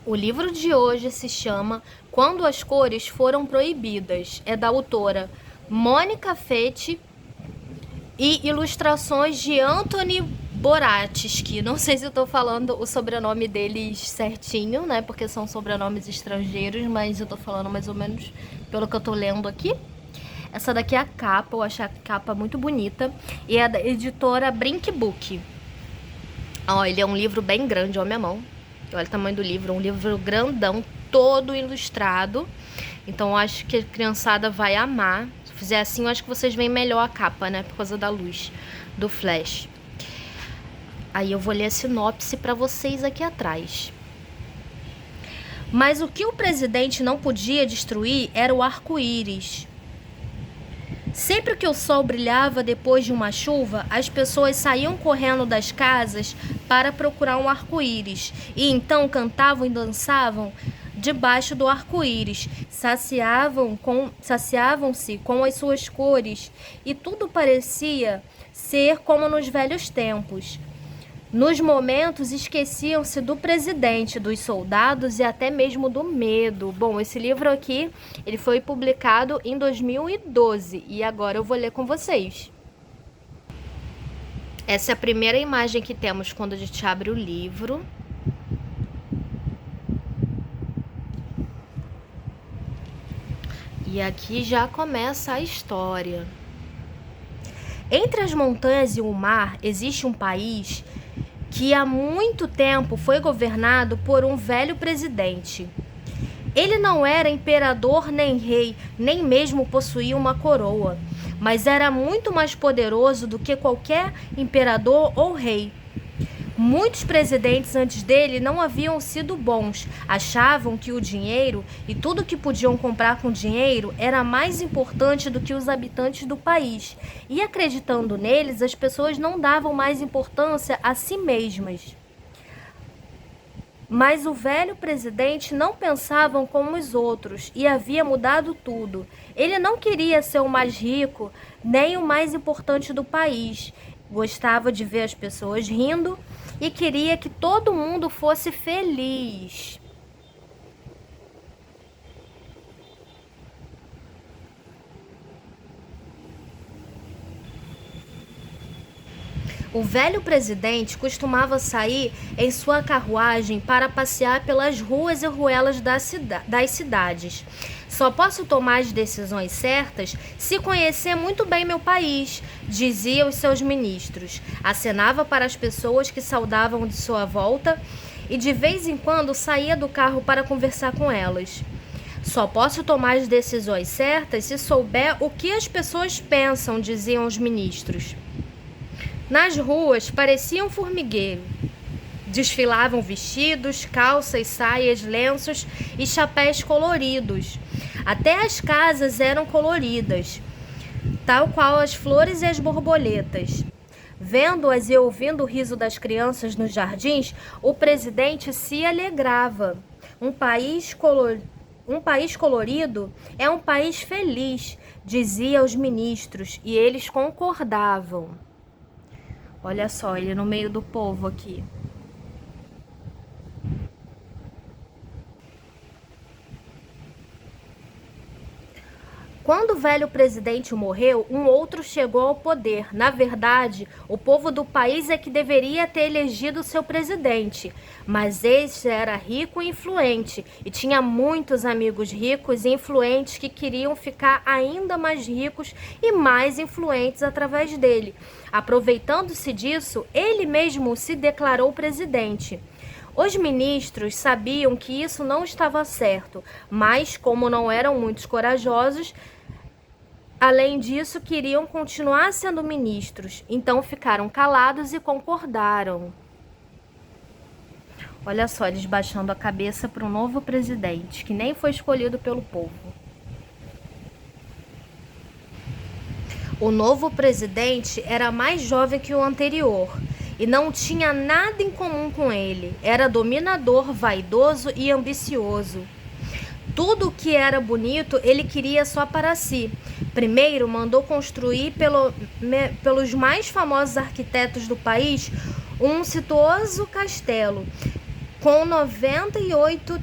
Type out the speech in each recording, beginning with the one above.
O livro de hoje se chama Quando as Cores Foram Proibidas. É da autora Mônica Fetti e ilustrações de Anthony Boratsky. Não sei se eu tô falando o sobrenome deles certinho, né? Porque são sobrenomes estrangeiros, mas eu tô falando mais ou menos pelo que eu tô lendo aqui. Essa daqui é a capa, eu acho a capa muito bonita. E é da editora Brink Book. Ó, ele é um livro bem grande, ó, minha mão. Olha o tamanho do livro, um livro grandão, todo ilustrado. Então eu acho que a criançada vai amar. Se fizer assim, eu acho que vocês veem melhor a capa, né? Por causa da luz do flash. Aí eu vou ler a sinopse para vocês aqui atrás. Mas o que o presidente não podia destruir era o arco-íris. Sempre que o sol brilhava depois de uma chuva, as pessoas saíam correndo das casas para procurar um arco-íris e então cantavam e dançavam debaixo do arco-íris, saciavam-se com as suas cores e tudo parecia ser como nos velhos tempos. Nos momentos, esqueciam-se do presidente, dos soldados e até mesmo do medo. Bom, esse livro aqui, ele foi publicado em 2012 e agora eu vou ler com vocês. Essa é a primeira imagem que temos quando a gente abre o livro. E aqui já começa a história. Entre as montanhas e o mar existe um país que há muito tempo foi governado por um velho presidente. Ele não era imperador nem rei, nem mesmo possuía uma coroa, mas era muito mais poderoso do que qualquer imperador ou rei. Muitos presidentes antes dele não haviam sido bons, achavam que o dinheiro e tudo que podiam comprar com dinheiro era mais importante do que os habitantes do país, e acreditando neles, as pessoas não davam mais importância a si mesmas. Mas o velho presidente não pensava como os outros e havia mudado tudo. Ele não queria ser o mais rico nem o mais importante do país. Gostava de ver as pessoas rindo e queria que todo mundo fosse feliz. O velho presidente costumava sair em sua carruagem para passear pelas ruas e ruelas das cidades. Só posso tomar as decisões certas se conhecer muito bem meu país, dizia os seus ministros. Acenava para as pessoas que saudavam de sua volta e de vez em quando saía do carro para conversar com elas. Só posso tomar as decisões certas se souber o que as pessoas pensam, diziam os ministros. Nas ruas parecia um formigueiro. Desfilavam vestidos, calças, saias, lenços e chapéus coloridos. Até as casas eram coloridas, tal qual as flores e as borboletas. Vendo-as e ouvindo o riso das crianças nos jardins, o presidente se alegrava. Um país colorido é um país feliz, dizia aos ministros, e eles concordavam. Olha só, ele no meio do povo aqui. Quando o velho presidente morreu, um outro chegou ao poder. Na verdade, o povo do país é que deveria ter elegido seu presidente. Mas esse era rico e influente, e tinha muitos amigos ricos e influentes que queriam ficar ainda mais ricos e mais influentes através dele. Aproveitando-se disso, ele mesmo se declarou presidente. Os ministros sabiam que isso não estava certo, mas como não eram muito corajosos, além disso, queriam continuar sendo ministros, então ficaram calados e concordaram. Olha só, eles baixando a cabeça para um novo presidente, que nem foi escolhido pelo povo. O novo presidente era mais jovem que o anterior e não tinha nada em comum com ele. Era dominador, vaidoso e ambicioso. Tudo o que era bonito ele queria só para si. Primeiro mandou construir pelos mais famosos arquitetos do país um suntuoso castelo com 98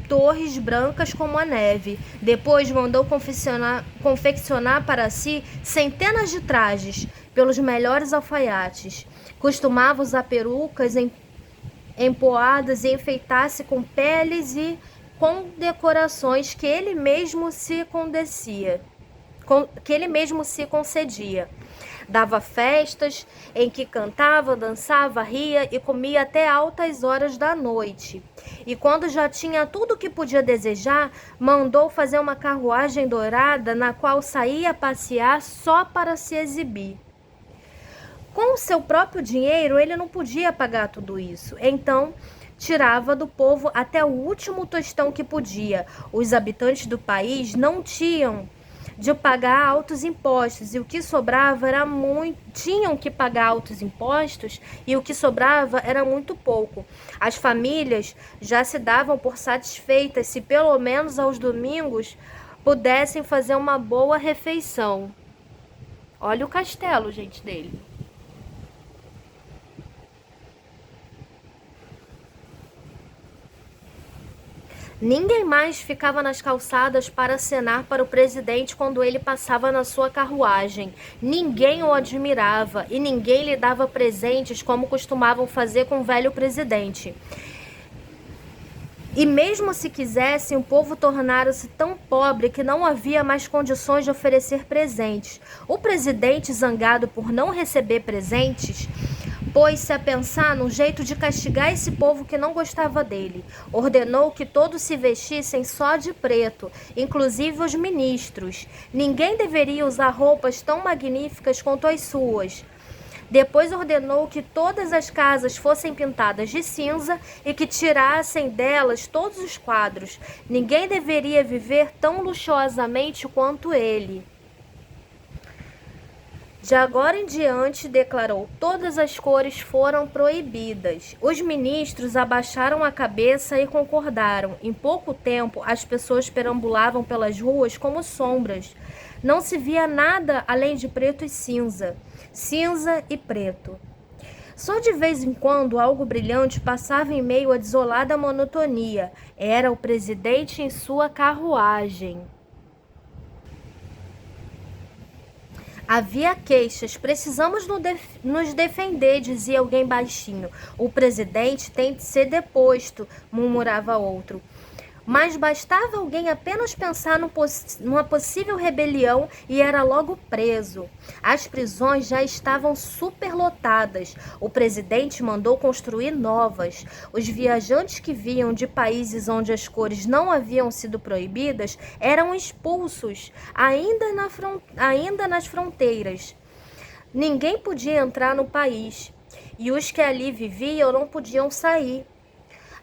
torres brancas como a neve. Depois mandou confeccionar para si centenas de trajes pelos melhores alfaiates. Costumava usar perucas empoadas e enfeitar-se com peles e com decorações que ele mesmo se concedia. Dava festas em que cantava, dançava, ria e comia até altas horas da noite. E quando já tinha tudo o que podia desejar, mandou fazer uma carruagem dourada na qual saía passear só para se exibir. Com o seu próprio dinheiro, ele não podia pagar tudo isso. Então, tirava do povo até o último tostão que podia. Os habitantes do país não tinham de pagar altos impostos, e o que sobrava tinham que pagar altos impostos, e o que sobrava era muito pouco. As famílias já se davam por satisfeitas se pelo menos aos domingos pudessem fazer uma boa refeição. Olha o castelo, gente, dele. Ninguém mais ficava nas calçadas para acenar para o presidente quando ele passava na sua carruagem. Ninguém o admirava e ninguém lhe dava presentes como costumavam fazer com o velho presidente. E mesmo se quisessem, o povo tornara-se tão pobre que não havia mais condições de oferecer presentes. O presidente, zangado por não receber presentes, pôs-se a pensar num jeito de castigar esse povo que não gostava dele. Ordenou que todos se vestissem só de preto, inclusive os ministros. Ninguém deveria usar roupas tão magníficas quanto as suas. Depois ordenou que todas as casas fossem pintadas de cinza e que tirassem delas todos os quadros. Ninguém deveria viver tão luxuosamente quanto ele. De agora em diante, declarou, todas as cores foram proibidas. Os ministros abaixaram a cabeça e concordaram. Em pouco tempo, as pessoas perambulavam pelas ruas como sombras. Não se via nada além de preto e cinza, cinza e preto. Só de vez em quando algo brilhante passava em meio à desolada monotonia. Era o presidente em sua carruagem. Havia queixas. Precisamos nos defender, dizia alguém baixinho. O presidente tem de ser deposto, murmurava outro. Mas bastava alguém apenas pensar numa possível rebelião e era logo preso. As prisões já estavam superlotadas. O presidente mandou construir novas. Os viajantes que vinham de países onde as cores não haviam sido proibidas eram expulsos, ainda nas fronteiras. Ninguém podia entrar no país e os que ali viviam não podiam sair.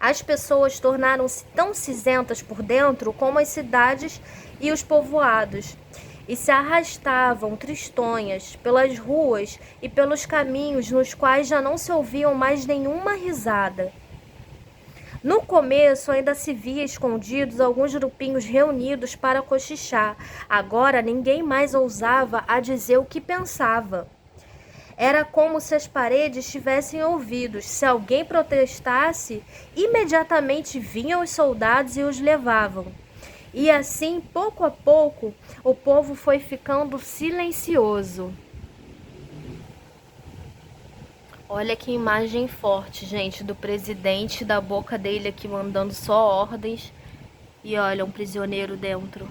As pessoas tornaram-se tão cinzentas por dentro como as cidades e os povoados, e se arrastavam tristonhas pelas ruas e pelos caminhos nos quais já não se ouviam mais nenhuma risada. No começo ainda se via escondidos alguns grupinhos reunidos para cochichar. Agora ninguém mais ousava a dizer o que pensava. Era como se as paredes tivessem ouvidos. Se alguém protestasse, imediatamente vinham os soldados e os levavam. E assim, pouco a pouco, o povo foi ficando silencioso. Olha que imagem forte, gente, do presidente, da boca dele aqui mandando só ordens. E olha, um prisioneiro dentro.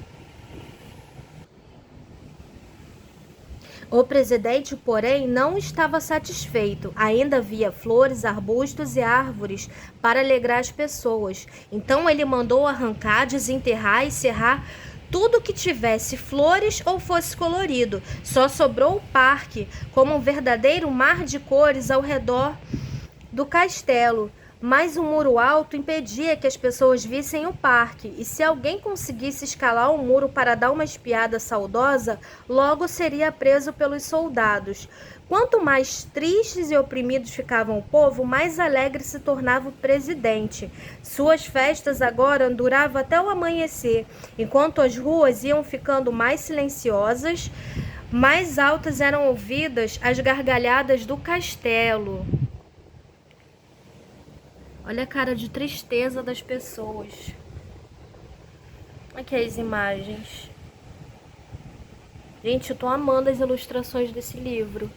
O presidente, porém, não estava satisfeito. Ainda havia flores, arbustos e árvores para alegrar as pessoas. Então ele mandou arrancar, desenterrar e serrar tudo que tivesse flores ou fosse colorido. Só sobrou o parque, como um verdadeiro mar de cores ao redor do castelo. Mas um muro alto impedia que as pessoas vissem o parque, e se alguém conseguisse escalar o muro para dar uma espiada saudosa, logo seria preso pelos soldados. Quanto mais tristes e oprimidos ficava o povo, mais alegre se tornava o presidente. Suas festas agora duravam até o amanhecer, enquanto as ruas iam ficando mais silenciosas, mais altas eram ouvidas as gargalhadas do castelo. Olha a cara de tristeza das pessoas. Aqui as imagens. Gente, eu tô amando as ilustrações desse livro.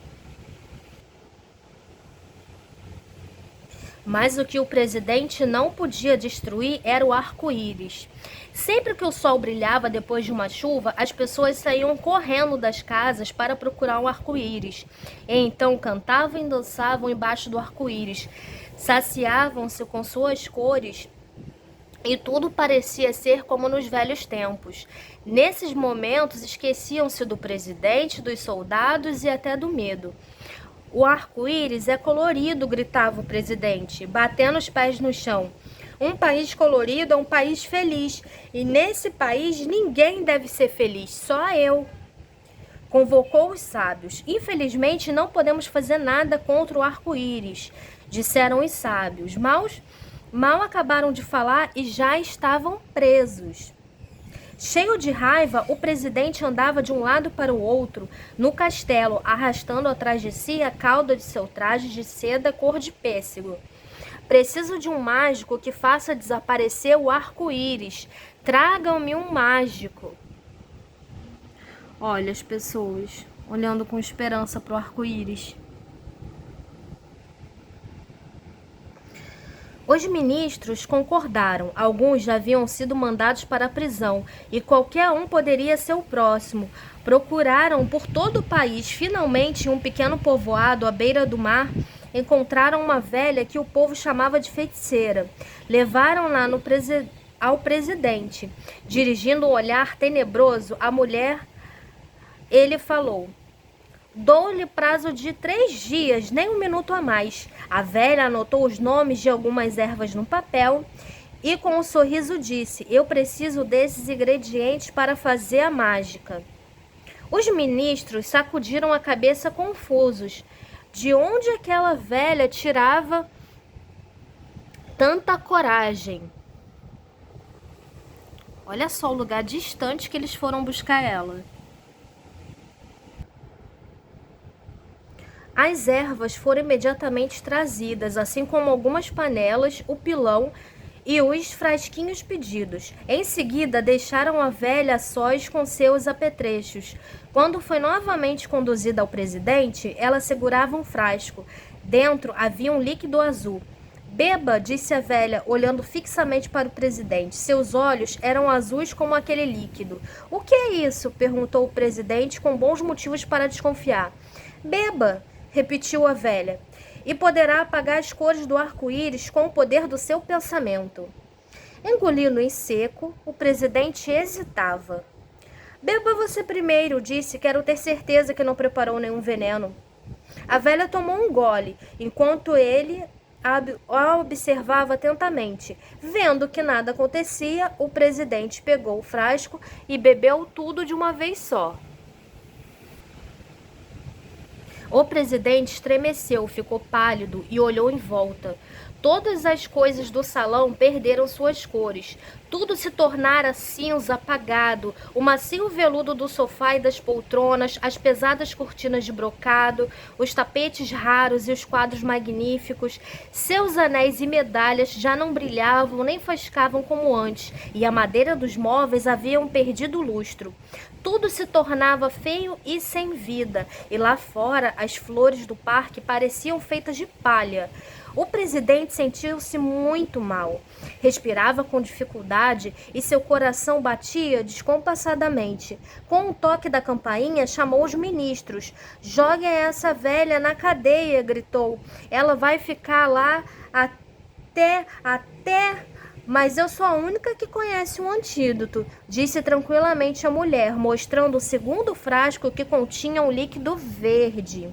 Mas o que o presidente não podia destruir era o arco-íris. Sempre que o sol brilhava depois de uma chuva, as pessoas saíam correndo das casas para procurar um arco-íris. E então cantavam e dançavam embaixo do arco-íris. Saciavam-se com suas cores e tudo parecia ser como nos velhos tempos. Nesses momentos, esqueciam-se do presidente, dos soldados e até do medo. O arco-íris é colorido, gritava o presidente, batendo os pés no chão. Um país colorido é um país feliz, e nesse país ninguém deve ser feliz, só eu. Convocou os sábios. Infelizmente, não podemos fazer nada contra o arco-íris, disseram os sábios. Mal acabaram de falar e já estavam presos. Cheio de raiva, o presidente andava de um lado para o outro no castelo, arrastando atrás de si a cauda de seu traje de seda cor de pêssego. Preciso de um mágico que faça desaparecer o arco-íris. Tragam-me um mágico. Olha as pessoas olhando com esperança para o arco-íris. Os ministros concordaram, alguns já haviam sido mandados para a prisão e qualquer um poderia ser o próximo. Procuraram por todo o país, finalmente em um pequeno povoado à beira do mar, encontraram uma velha que o povo chamava de feiticeira. Levaram-na ao presidente. Dirigindo um olhar tenebroso à mulher, ele falou: dou-lhe prazo de 3 dias, nem um minuto a mais. A velha anotou os nomes de algumas ervas no papel e com um sorriso disse: eu preciso desses ingredientes para fazer a mágica. Os ministros sacudiram a cabeça confusos. De onde aquela velha tirava tanta coragem? Olha só o lugar distante que eles foram buscar ela. As ervas foram imediatamente trazidas, assim como algumas panelas, o pilão e os frasquinhos pedidos. Em seguida, deixaram a velha a sós com seus apetrechos. Quando foi novamente conduzida ao presidente, ela segurava um frasco. Dentro havia um líquido azul. Beba, disse a velha, olhando fixamente para o presidente. Seus olhos eram azuis como aquele líquido. O que é isso? Perguntou o presidente, com bons motivos para desconfiar. Beba, repetiu a velha, e poderá apagar as cores do arco-íris com o poder do seu pensamento. Engolindo em seco, o presidente hesitava. Beba você primeiro, disse, quero ter certeza que não preparou nenhum veneno. A velha tomou um gole, enquanto ele a observava atentamente. Vendo que nada acontecia, o presidente pegou o frasco e bebeu tudo de uma vez só. O presidente estremeceu, ficou pálido e olhou em volta. Todas as coisas do salão perderam suas cores. Tudo se tornara cinza apagado. O macio veludo do sofá e das poltronas, as pesadas cortinas de brocado, os tapetes raros e os quadros magníficos. Seus anéis e medalhas já não brilhavam nem faiscavam como antes, e a madeira dos móveis haviam perdido o lustro. Tudo se tornava feio e sem vida, e lá fora as flores do parque pareciam feitas de palha. O presidente sentiu-se muito mal. Respirava com dificuldade e seu coração batia descompassadamente. Com um toque da campainha, chamou os ministros. Joguem essa velha na cadeia, gritou. Ela vai ficar lá até... Mas eu sou a única que conhece um antídoto, disse tranquilamente a mulher, mostrando o segundo frasco que continha um líquido verde.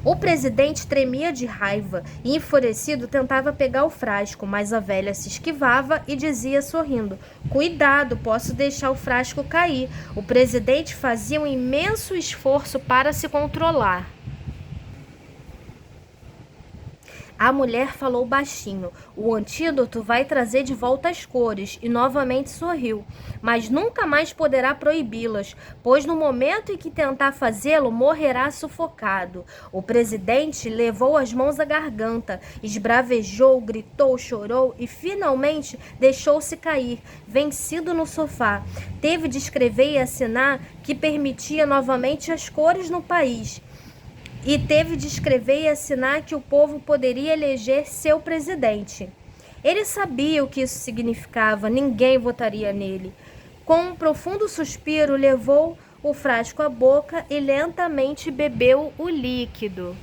O presidente tremia de raiva e, enfurecido, tentava pegar o frasco, mas a velha se esquivava e dizia sorrindo: cuidado, posso deixar o frasco cair. O presidente fazia um imenso esforço para se controlar. A mulher falou baixinho: o antídoto vai trazer de volta as cores, e novamente sorriu. Mas nunca mais poderá proibi-las, pois no momento em que tentar fazê-lo, morrerá sufocado. O presidente levou as mãos à garganta, esbravejou, gritou, chorou e finalmente deixou-se cair, vencido no sofá. Teve de escrever e assinar que permitia novamente as cores no país. E teve de escrever e assinar que o povo poderia eleger seu presidente. Ele sabia o que isso significava, ninguém votaria nele. Com um profundo suspiro, levou o frasco à boca e lentamente bebeu o líquido.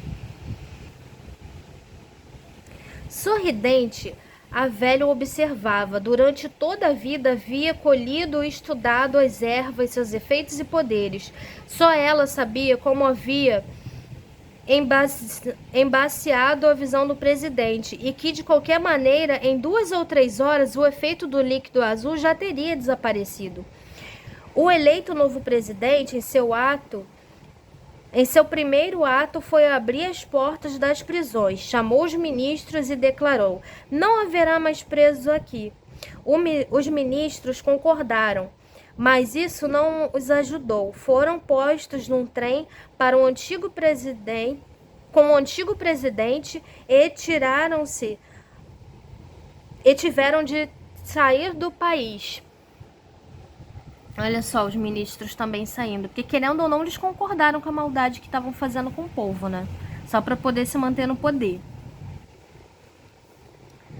Sorridente, a velha o observava. Durante toda a vida havia colhido e estudado as ervas, seus efeitos e poderes. Só ela sabia como havia embaciado a visão do presidente e que, de qualquer maneira, em 2 ou 3 horas, o efeito do líquido azul já teria desaparecido. O eleito novo presidente, em seu primeiro ato, foi abrir as portas das prisões, chamou os ministros e declarou: não haverá mais presos aqui. Os ministros concordaram, mas isso não os ajudou. Foram postos num trem para o antigo presidente, com o antigo presidente e tiveram de sair do país. Olha só, os ministros também saindo, porque querendo ou não, eles concordaram com a maldade que estavam fazendo com o povo, né? Só para poder se manter no poder.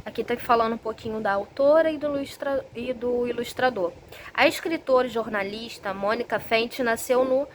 Aqui está falando um pouquinho da autora e do ilustrador. A escritora e jornalista Mônica Fente nasceu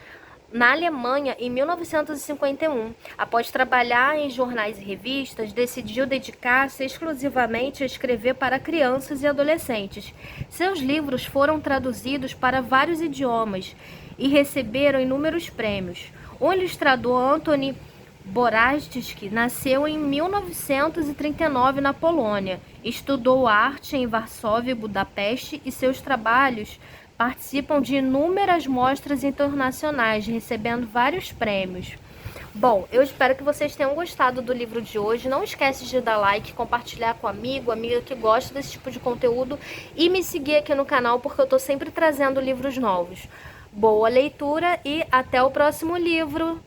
na Alemanha em 1951. Após trabalhar em jornais e revistas, decidiu dedicar-se exclusivamente a escrever para crianças e adolescentes. Seus livros foram traduzidos para vários idiomas e receberam inúmeros prêmios. O ilustrador Antoni Boraczewski nasceu em 1939 na Polônia. Estudou arte em Varsóvia e Budapeste e seus trabalhos participam de inúmeras mostras internacionais, recebendo vários prêmios. Bom, eu espero que vocês tenham gostado do livro de hoje. Não esquece de dar like, compartilhar com amigo, amiga que gosta desse tipo de conteúdo e me seguir aqui no canal, porque eu tô sempre trazendo livros novos. Boa leitura e até o próximo livro!